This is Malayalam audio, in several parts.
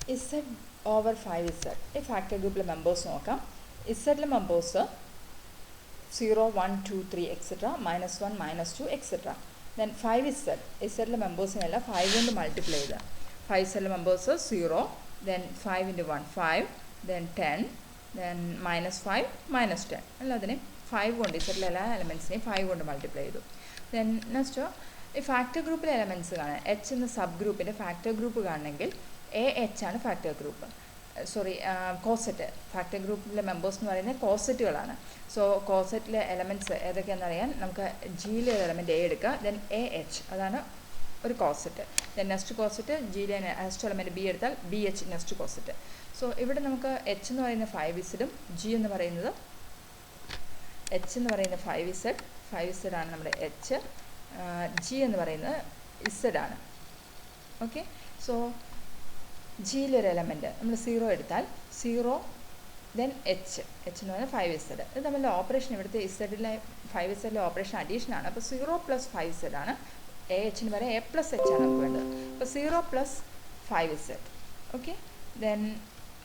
Z over 5Z. ഈ ഫാക്ടർ ഗ്രൂപ്പിലെ മെമ്പേഴ്സ് നോക്കാം. ഇസഡിലെ members 0, 1, 2, 3 etcetera, -1, -2 etcetera. Then 5Z. ഇസഡിലെ മെമ്പേഴ്സിനെല്ലാം 5 കൊണ്ട് മൾട്ടിപ്ലൈ ചെയ്ത് 5Zലെ മെമ്പേഴ്സ് 0, ദെൻ 5 × 1 5, ദെൻ 10, ദെൻ -5 -10. എല്ലാത്തിനെയും 5 കൊണ്ട് ഇസഡിലെ എല്ലാ എലമെൻസിനെയും 5 കൊണ്ട് മൾട്ടിപ്ലൈ ചെയ്തു. ദെൻ നെക്സ്റ്റ് ഈ ഫാക്ടർ ഗ്രൂപ്പിലെ എലമെൻറ്റ്സ് കാണാൻ എച്ച് എന്ന സബ് ഗ്രൂപ്പിൻ്റെ ഫാക്ടർ ഗ്രൂപ്പ് കാണണമെങ്കിൽ AH ആണ് ഫാക്ടർ ഗ്രൂപ്പ്. കോസെറ്റ്. ഫാക്ടർ ഗ്രൂപ്പിലെ മെമ്പേഴ്സ് എന്ന് പറയുന്നത് കോസെറ്റുകളാണ്. സോ കോസെറ്റിലെ എലമെൻറ്റ്സ് ഏതൊക്കെയാണെന്ന് അറിയാൻ നമുക്ക് ജിയിലെ ഒരു എലമെൻറ്റ് A എടുക്കുക. ദെൻ AH അതാണ് ഒരു കോസെറ്റ്. ദെൻ നെക്സ്റ്റ് കോസെറ്റ് ജിയിലെ നെക്സ്റ്റ് എലമെൻറ്റ് B എടുത്താൽ BH നെക്സ്റ്റ് കോസെറ്റ്. സോ ഇവിടെ നമുക്ക് H എന്ന് പറയുന്ന 5Z G എന്ന് പറയുന്നത് H എന്ന് പറയുന്ന 5Z ആണ് നമ്മുടെ H. G എന്ന് പറയുന്നത് Z ആണ്. ഓക്കെ. സോ ജിയിലൊരു എലമെൻറ്റ് നമ്മൾ 0 എടുത്താൽ 0, ദെൻ H എന്ന് പറഞ്ഞാൽ 5Z. ഇത് തമ്മിലുള്ള ഓപ്പറേഷൻ ഇവിടുത്തെ ഇസഡിലെ 5Zലെ ഓപ്പറേഷൻ അഡീഷനാണ്. അപ്പോൾ 0 + 5Z ആണ്. AHന് വരെ A + H ആണ് നമുക്ക് വേണ്ടത്. അപ്പോൾ 0 + 5Z. ഓക്കെ. ദെൻ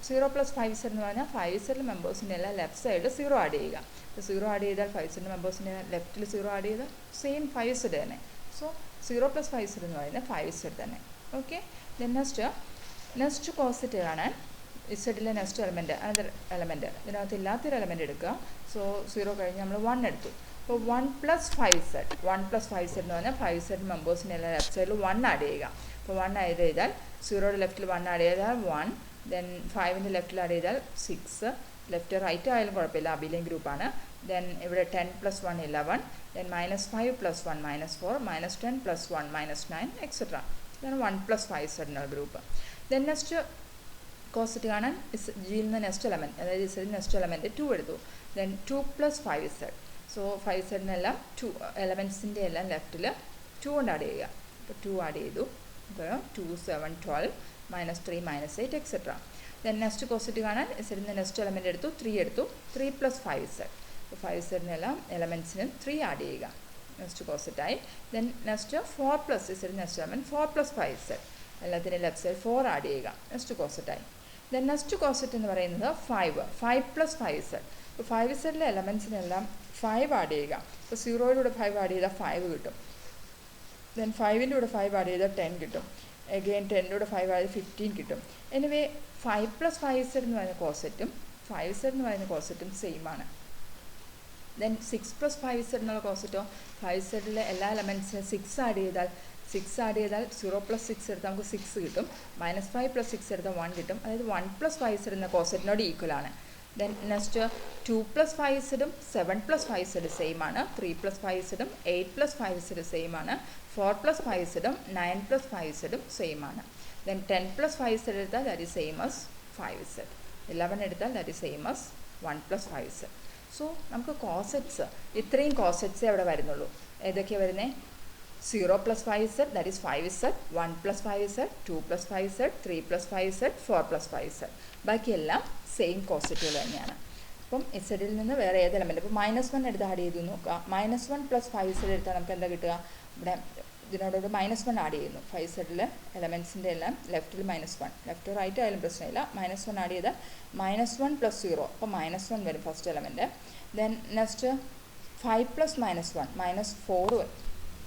0 + 5Z എന്ന് പറഞ്ഞാൽ 5Zലെ മെമ്പേഴ്സിൻ്റെ എല്ലാം ലെഫ്റ്റ് സൈഡിൽ 0 ആഡ് ചെയ്യുക. അപ്പോൾ 0 ആഡ് ചെയ്താൽ 5Zലെ മെമ്പേഴ്സിൻ്റെ ലെഫ്റ്റിൽ 0 ആഡ് ചെയ്താൽ സെയിം 5Z തന്നെ. സോ 0 + 5Z എന്ന് പറയുന്നത് 5Z തന്നെ. ഓക്കെ. ദെൻ നെക്സ്റ്റ് കോസെറ്റ് കാണാൻ ഇസഡിലെ നെക്സ്റ്റ് എലമെൻറ്റ് അനദർ എലമെൻറ്റ് ഇതിനകത്ത് ഇല്ലാത്തൊരു എലമെൻറ്റ് എടുക്കുക. സോ 0 കഴിഞ്ഞ് നമ്മൾ 1 എടുത്തു. അപ്പോൾ 1 + 5Z. 1 + 5Z എന്ന് പറഞ്ഞാൽ 5Z മെമ്പേഴ്സിൻ്റെ എല്ലാം ലെഫ്റ്റ് സൈഡിൽ 1 ആഡ് ചെയ്യുക. അപ്പോൾ 1 ആഡ് ചെയ്താൽ 0യുടെ ലെഫ്റ്റിൽ 1 ആഡ് ചെയ്താൽ 1, ദെൻ 5ൻ്റെ ലെഫ്റ്റിൽ ആഡ് ചെയ്താൽ 6, ലെഫ്റ്റ് റൈറ്റ് ആയാലും കുഴപ്പമില്ല, അബിലിയൻ ഗ്രൂപ്പാണ്. ദെൻ ഇവിടെ 10 + 1 11, ദെൻ -5 + 1 -4, -10 + 1 -9 എക്സെട്ര. ഇതാണ് 1 + 5Z എന്നുള്ള ഗ്രൂപ്പ്. ദെൻ നെക്സ്റ്റ് കോസെറ്റ് കാണാൻ ജിയിൽ നിന്ന് നെക്സ്റ്റ് എലമെൻറ്റ്, അതായത് ഇസഡിൽ നെക്സ്റ്റ് എലമെൻറ്റ് 2 എടുത്തു. Then 2 + 5Z. സോ 5Zനെല്ലാം 2 എലമെൻറ്റ്സിൻ്റെ എല്ലാം ലെഫ്റ്റിൽ 2 കൊണ്ട് ആഡ് ചെയ്യുക. അപ്പോൾ 2 ആഡ് ചെയ്തു. അപ്പോൾ 2, 7, 12, -3, -8 എക്സെട്ര. ദെൻ നെക്സ്റ്റ് കോസെറ്റ് കാണാൻ ഇസഡിൽ നിന്ന് നെക്സ്റ്റ് എലമെൻറ്റ് എടുത്തു, 3 എടുത്തു. 3 + 5Z. അപ്പോൾ 5Zനെല്ലാം എലമെൻറ്റ്സിന് 3 ആഡ് ചെയ്യുക. നെക്സ്റ്റ് കോസെറ്റായി. ദെൻ നെക്സ്റ്റ് 4 + ഇസഡിൽ നെക്സ്റ്റ് എലമെൻറ്റ് 4 + 5Z. എല്ലാത്തിനും ലെഫ്റ്റ് സൈഡ് 4 ആഡ് ചെയ്യുക. നെക്സ്റ്റ് കോസെറ്റായി. ദെൻ നെക്സ്റ്റ് കോസെറ്റ് എന്ന് പറയുന്നത് 5 + 5Z. അപ്പോൾ 5Zലെ എലമെൻറ്റ്സിനെല്ലാം 5 ആഡ് ചെയ്യുക. അപ്പോൾ 0യുടെ 5 ആഡ് ചെയ്താൽ 5 കിട്ടും. ദെൻ 5ൻ്റെ കൂടെ 5 ആഡ് ചെയ്താൽ 10 കിട്ടും. അഗെയിൻ 10ൻ്റെ കൂടെ 5 ആഡ് 15 കിട്ടും. എനിവേ 5 + 5Z എന്ന് പറയുന്ന കോസെറ്റും 5Z എന്ന് പറയുന്ന കോസെറ്റും സെയിം ആണ്. ദെൻ 6 + 5Z എന്നുള്ള കോസെറ്റോ 5Zലെ എല്ലാ എലമെൻറ്റ്സിനും 6 ആഡ് ചെയ്താൽ 0 + 6 എടുത്താൽ നമുക്ക് 6 കിട്ടും. -5 + 6 എടുത്താൽ 1 കിട്ടും. അതായത് 1 + 5Z എന്ന കോസെറ്റിനോട് ഈക്വൽ ആണ്. Then next 2 + 5Z 7 + 5Z same ആണ്. 3 + 5Z 8 + 5Z സെയിം ആണ്. 4 + 5Z 9 + 5Z സെയിം ആണ്. ദെൻ 10 + 5Z എടുത്താൽ that is same as 5Z. 11 എടുത്താൽ that is same as 1 + 5Z. So നമുക്ക് കോസെറ്റ്സ് ഇത്രയും കോസെറ്റ്സേ അവിടെ വരുന്നുള്ളൂ. ഏതൊക്കെയാണ് വരുന്നത്? 0 + 5Z that is 5Z, 1 + 5Z, 2 + 5Z, 3 + 5Z, 4 + 5Z. ബാക്കിയെല്ലാം സെയിം കോസെറ്റുകൾ തന്നെയാണ്. അപ്പം ഇസഡിൽ നിന്ന് വേറെ ഏത് എലമെൻറ്റ് ഇപ്പോൾ -1 എടുത്ത് ആഡ് ചെയ്തു നോക്കുക. -1 + 5Z എടുത്താൽ നമുക്ക് എന്താ കിട്ടുക? ഇവിടെ ഇതിനോടൊരു -1 ആഡ് ചെയ്യുന്നു. 5Zലെ എലമെൻറ്റ്സിൻ്റെ എല്ലാം ലെഫ്റ്റിൽ -1, ലെഫ്റ്റ് റൈറ്റ് ആയാലും പ്രശ്നമില്ല. -1 ആഡ് ചെയ്താൽ -1 + 0, അപ്പോൾ -1 വരും ഫസ്റ്റ് എലമെൻറ്റ്. ദെൻ നെക്സ്റ്റ് 5 + -1 -4 വരും.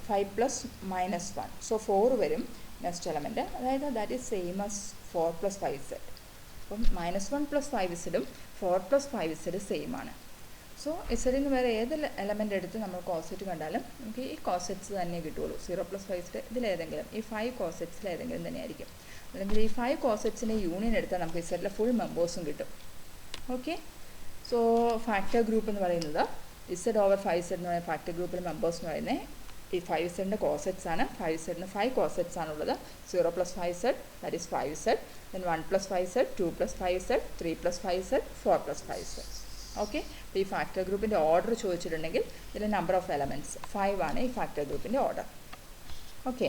5 + -1, സോ 4 വരും നെക്സ്റ്റ് എലമെൻറ്റ്. അതായത് that is same as 4 + 5Z. അപ്പം -1 + 5Z 4 + 5Z സെയിം ആണ്. സോ ഇസഡിൽ നിന്ന് വേറെ ഏത് എലമെൻ്റ് എടുത്ത് നമ്മൾ കോസെറ്റ് കണ്ടാലും നമുക്ക് ഈ കോസെറ്റ്സ് തന്നെ കിട്ടുള്ളൂ. 0 + 5Z ഇതിലേതെങ്കിലും ഈ 5 കോസെറ്റ്സിൽ ഏതെങ്കിലും തന്നെയായിരിക്കും. അല്ലെങ്കിൽ ഈ 5 കോസെറ്റ്സിൻ്റെ യൂണിയൻ എടുത്താൽ നമുക്ക് ഇസഡിലെ ഫുൾ മെമ്പേഴ്സും കിട്ടും. ഓക്കെ. സോ ഫാക്ടർ ഗ്രൂപ്പ് എന്ന് പറയുന്നത് Z over 5Z എന്ന് പറയുന്ന ഫാക്ടർ ഗ്രൂപ്പിലെ മെമ്പേഴ്സ് എന്ന് പറയുന്നത് ഈ 5Zൻ്റെ കോസെറ്റ്സ് ആണ്. 5Zന് 5 കോസെറ്റ്സ് ആണുള്ളത്. 0 + 5Z that is 5Z, then 1 + 5Z, 2 + 5Z, 3 + 5Z, 4 + 5Z. Okay. അപ്പോൾ ഈ ഫാക്ടർ ഗ്രൂപ്പിൻ്റെ ഓർഡർ ചോദിച്ചിട്ടുണ്ടെങ്കിൽ ഇതിൻ്റെ നമ്പർ ഓഫ് എലമെൻറ്റ്സ് 5 ആണ് ഈ ഫാക്ടർ ഗ്രൂപ്പിൻ്റെ ഓർഡർ. ഓക്കെ.